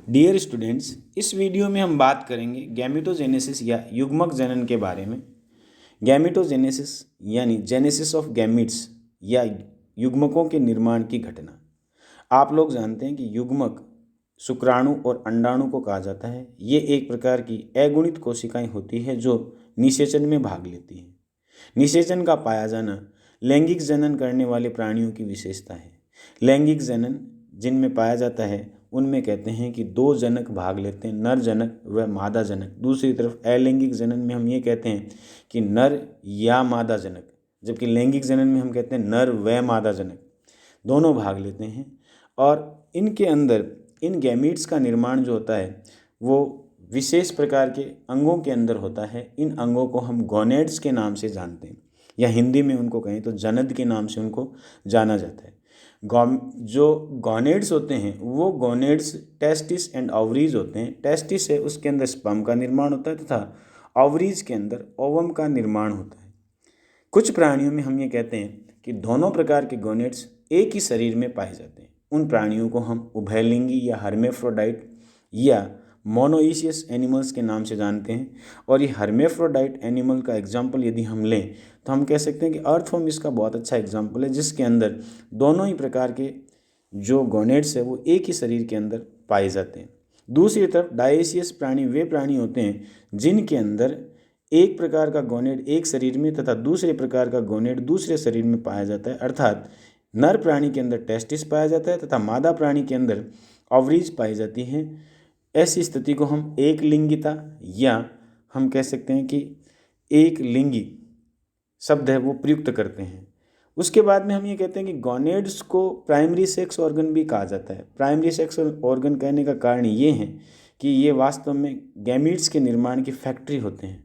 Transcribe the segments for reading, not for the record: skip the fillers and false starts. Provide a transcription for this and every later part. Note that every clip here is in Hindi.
डियर स्टूडेंट्स, इस वीडियो में हम बात करेंगे गैमेटोजेनेसिस या युग्मक जनन के बारे में। गैमेटोजेनेसिस यानी जेनेसिस ऑफ गैमिट्स या युग्मकों के निर्माण की घटना। आप लोग जानते हैं कि युग्मक शुक्राणु और अंडाणु को कहा जाता है। ये एक प्रकार की अगुणित कोशिकाएं होती है जो निषेचन में भाग लेती हैं। निषेचन का पाया जाना लैंगिक जनन करने वाले प्राणियों की विशेषता है। लैंगिक जनन जिनमें पाया जाता है उनमें कहते हैं कि दो जनक भाग लेते हैं, नर जनक व मादा जनक। दूसरी तरफ अलैंगिक जनन में हम ये कहते हैं कि नर या मादा जनक, जबकि लैंगिक जनन में हम कहते हैं नर व मादा जनक दोनों भाग लेते हैं। और इनके अंदर इन गैमीट्स का निर्माण जो होता है वो विशेष प्रकार के अंगों के अंदर होता है। इन अंगों को हम गोनेड्स के नाम से जानते हैं, या हिंदी में उनको कहें तो जनद के नाम से उनको जाना जाता है। जो गोनेड्स होते हैं वो गोनेड्स टेस्टिस एंड ओवरीज होते हैं। टेस्टिस है, उसके अंदर स्पर्म का निर्माण होता है तथा ओवरीज के अंदर ओवम का निर्माण होता है। कुछ प्राणियों में हम ये कहते हैं कि दोनों प्रकार के गोनेड्स एक ही शरीर में पाए जाते हैं। उन प्राणियों को हम उभयलिंगी या हर्मेफ्रोडाइट या मोनोइशियस एनिमल्स के नाम से जानते हैं। और ये हर्मेफ्रोडाइट एनिमल का एग्जाम्पल यदि हम लें तो हम कह सकते हैं कि अर्थवर्म इसका बहुत अच्छा एग्जाम्पल है, जिसके अंदर दोनों ही प्रकार के जो गोनेड्स है वो एक ही शरीर के अंदर पाए जाते हैं। दूसरी तरफ डायेशियस प्राणी वे प्राणी होते हैं जिनके अंदर एक प्रकार का गोनेड एक शरीर में तथा दूसरे प्रकार का गोनेड दूसरे शरीर में पाया जाता है। अर्थात नर प्राणी के अंदर टेस्टिस पाया जाता है तथा मादा प्राणी के अंदर ओवरीज पाई जाती हैं। ऐसी स्थिति को हम एक लिंगिता या हम कह सकते हैं कि एक लिंगी शब्द है वो प्रयुक्त करते हैं। उसके बाद में हम ये कहते हैं कि गोनेड्स को प्राइमरी सेक्स ऑर्गन भी कहा जाता है। प्राइमरी सेक्स ऑर्गन कहने का कारण ये है कि ये वास्तव में गैमीट्स के निर्माण की फैक्ट्री होते हैं,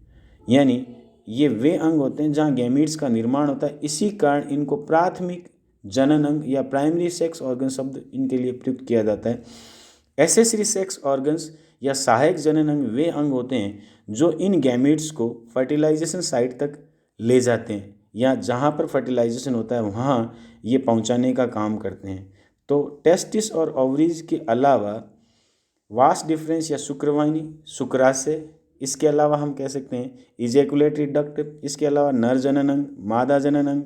यानी ये वे अंग होते हैं जहाँ गैमीट्स का निर्माण होता है। इसी कारण इनको प्राथमिक जनन अंग या प्राइमरी सेक्स ऑर्गन शब्द इनके लिए प्रयुक्त किया जाता है। एसेसरी सेक्स ऑर्गन्स या सहायक जनन अंग वे अंग होते हैं जो इन गैमीट्स को फर्टिलाइजेशन साइट तक ले जाते हैं, या जहाँ पर फर्टिलाइजेशन होता है वहाँ ये पहुँचाने का काम करते हैं। तो टेस्टिस और ओवरीज के अलावा वास डिफरेंस या शुक्रवाहिनी, शुक्राशय, इसके अलावा हम कह सकते हैं इजैकुलेटरी डक्ट, इसके अलावा नर जनन अंग, मादा जनन अंग,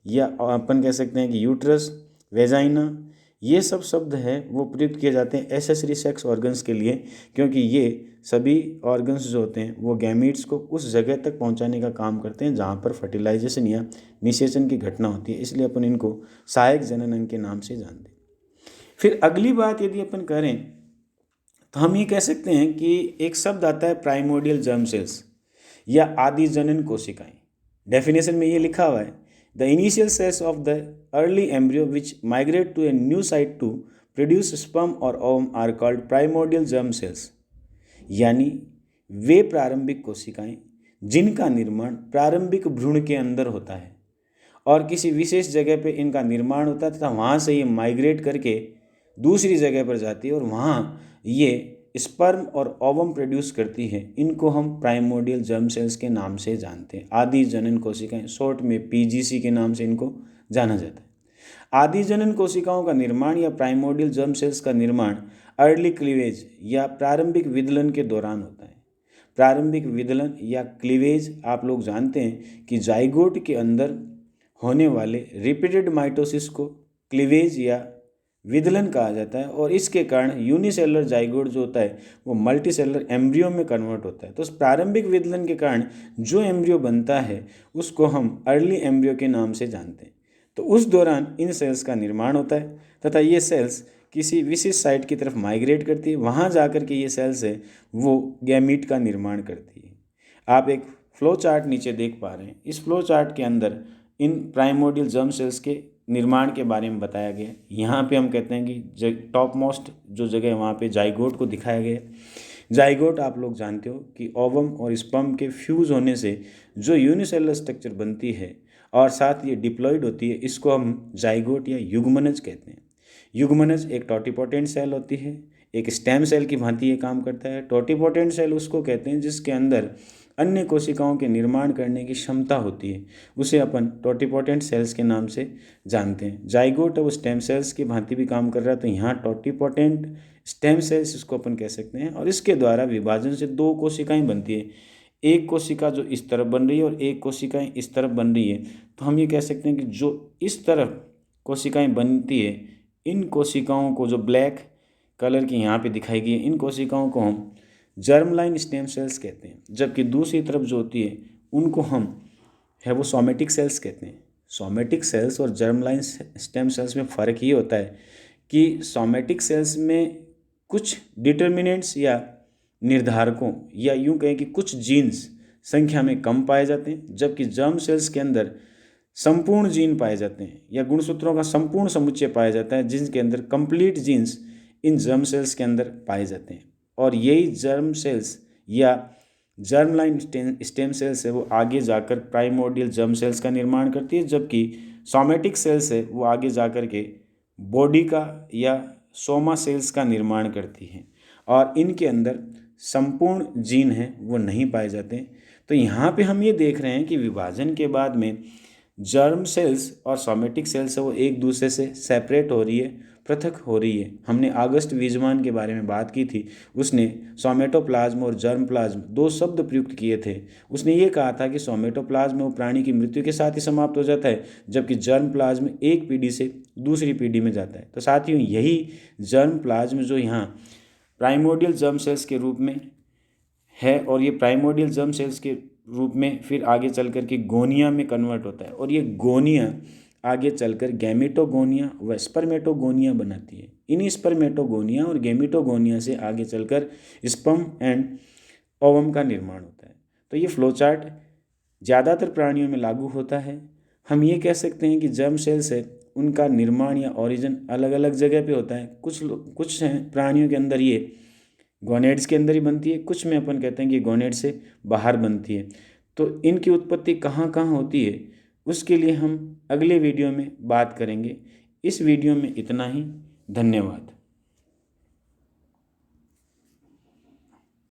या अपन कह सकते हैं कि यूट्रस, वेजाइना, ये सब शब्द हैं वो प्रयुक्त किए जाते हैं एसेसरी सेक्स ऑर्गन्स के लिए, क्योंकि ये सभी ऑर्गन्स जो होते हैं वो गैमीट्स को उस जगह तक पहुंचाने का काम करते हैं जहां पर फर्टिलाइजेशन या निषेचन की घटना होती है। इसलिए अपन इनको सहायक जनन अंग के नाम से जानते हैं। फिर अगली बात यदि अपन करें तो हम ये कह सकते हैं कि एक शब्द आता है प्राइमोर्डियल जर्म सेल्स या आदि जनन कोशिकाएं। डेफिनेशन में ये लिखा हुआ है, the initial cells of the early embryo which migrate to a new site to produce sperm और ovum are called primordial germ cells. यानी वे प्रारंभिक कोशिकाएं जिनका निर्माण प्रारंभिक भ्रूण के अंदर होता है और किसी विशेष जगह पे इनका निर्माण होता है तथा वहाँ से ये माइग्रेट करके दूसरी जगह पर जाती है और वहाँ ये स्पर्म और ओवम प्रोड्यूस करती है। इनको हम प्राइमोर्डियल जर्म सेल्स के नाम से जानते हैं। आदि जनन कोशिकाएं, शॉर्ट में पीजीसी के नाम से इनको जाना जाता है। आदि जनन कोशिकाओं का निर्माण या प्राइमोर्डियल जर्म सेल्स का निर्माण अर्ली क्लीवेज या प्रारंभिक विदलन के दौरान होता है। प्रारंभिक विदलन या क्लीवेज आप लोग जानते हैं कि जाइगोट के अंदर होने वाले रिपीटेड माइटोसिस को क्लीवेज या विदलन कहा जाता है, और इसके कारण यूनिसेलुलर जाइगोट जो होता है वो मल्टीसेलुलर एम्ब्रियो में कन्वर्ट होता है। तो उस प्रारंभिक विदलन के कारण जो एम्ब्रियो बनता है उसको हम अर्ली एम्ब्रियो के नाम से जानते हैं। तो उस दौरान इन सेल्स का निर्माण होता है तथा ये सेल्स किसी विशिष्ट साइट की तरफ माइग्रेट करती है। वहाँ जाकर के ये सेल्स है वो गैमीट का निर्माण करती है। आप एक फ्लो चार्ट नीचे देख पा रहे हैं। इस फ्लो चार्ट के अंदर इन प्राइमोर्डियल जर्म सेल्स के निर्माण के बारे में बताया गया है। यहाँ पे हम कहते हैं कि टॉप मोस्ट जो जगह है वहाँ पे जाइगोट को दिखाया गया है। जाइगोट आप लोग जानते हो कि ओवम और स्पर्म के फ्यूज़ होने से जो यूनिसेलुलर स्ट्रक्चर बनती है और साथ ये डिप्लॉयड होती है, इसको हम जाइगोट या युग्मनज कहते हैं। युग्मनज एक टोटिपोटेंट सेल होती है। एक स्टेम सेल की भांति ये काम करता है। टोटिपोटेंट सेल उसको कहते हैं जिसके अंदर अन्य कोशिकाओं के निर्माण करने की क्षमता होती है, उसे अपन टोटिपोटेंट सेल्स के नाम से जानते हैं। जाइगोट अब स्टेम सेल्स की भांति भी काम कर रहा है, तो यहाँ टोटिपोटेंट स्टेम सेल्स इसको अपन कह सकते हैं। और इसके द्वारा विभाजन से दो कोशिकाएं बनती है, एक कोशिका जो इस तरफ बन रही है और एक कोशिकाएं इस तरफ बन रही है। तो हम ये कह सकते हैं कि जो इस तरफ कोशिकाएं बनती है, इन कोशिकाओं को जो ब्लैक कलर की यहाँ पे दिखाई गई है, इन कोशिकाओं को हम जर्मलाइन स्टेम सेल्स कहते हैं। जबकि दूसरी तरफ जो होती है उनको हम वो सोमेटिक सेल्स कहते हैं। सोमेटिक सेल्स और जर्मलाइन स्टेम सेल्स में फ़र्क ये होता है कि सोमेटिक सेल्स में कुछ डिटर्मिनेंट्स या निर्धारकों या यूं कहें कि कुछ जीन्स संख्या में कम पाए जाते हैं, जबकि जर्म सेल्स के अंदर संपूर्ण जीन पाए जाते हैं या गुणसूत्रों का संपूर्ण समुच्चय पाया जाता है, जिनके अंदर कंप्लीट जीन्स इन जर्म सेल्स के अंदर पाए जाते हैं। और यही जर्म सेल्स या जर्मलाइन स्टेम सेल्स है वो आगे जाकर प्राइमोर्डियल जर्म सेल्स का निर्माण करती है, जबकि सोमेटिक सेल्स है वो आगे जाकर के बॉडी का या सोमा सेल्स का निर्माण करती हैं और इनके अंदर संपूर्ण जीन हैं वो नहीं पाए जाते। तो यहाँ पे हम ये देख रहे हैं कि विभाजन के बाद में जर्म सेल्स और सोमेटिक सेल्स है वो एक दूसरे से सेपरेट हो रही है, पृथक हो रही है। हमने ऑगस्ट वीजमान के बारे में बात की थी, उसने सोमेटोप्लाज्म और जर्म प्लाज्म दो शब्द प्रयुक्त किए थे। उसने ये कहा था कि सोमेटोप्लाज्म वो प्राणी की मृत्यु के साथ ही समाप्त हो जाता है, जबकि जर्म प्लाज्म एक पीढ़ी से दूसरी पीढ़ी में जाता है। तो साथियों, यही जर्म प्लाज्म जो यहाँ प्राइमोर्डियल जर्म सेल्स के रूप में है और ये प्राइमोर्डियल जर्म सेल्स के रूप में फिर आगे चल कर के गोनिया में कन्वर्ट होता है और ये गोनिया आगे चलकर गैमेटोगोनिया व स्पर्मेटोगोनिया बनाती है। इन स्पर्मेटोगोनिया और गैमेटोगोनिया से आगे चलकर स्पर्म एंड ओवम का निर्माण होता है। तो ये फ्लोचार्ट ज़्यादातर प्राणियों में लागू होता है। हम ये कह सकते हैं कि जर्म सेल्स है उनका निर्माण या ओरिजिन अलग अलग जगह पे होता है। कुछ हैं प्राणियों के अंदर ये गोनेड्स के अंदर ही बनती है, कुछ में अपन कहते हैं कि गोनेड से बाहर बनती है। तो इनकी उत्पत्ति कहाँ कहाँ होती है उसके लिए हम अगले वीडियो में बात करेंगे। इस वीडियो में इतना ही। धन्यवाद।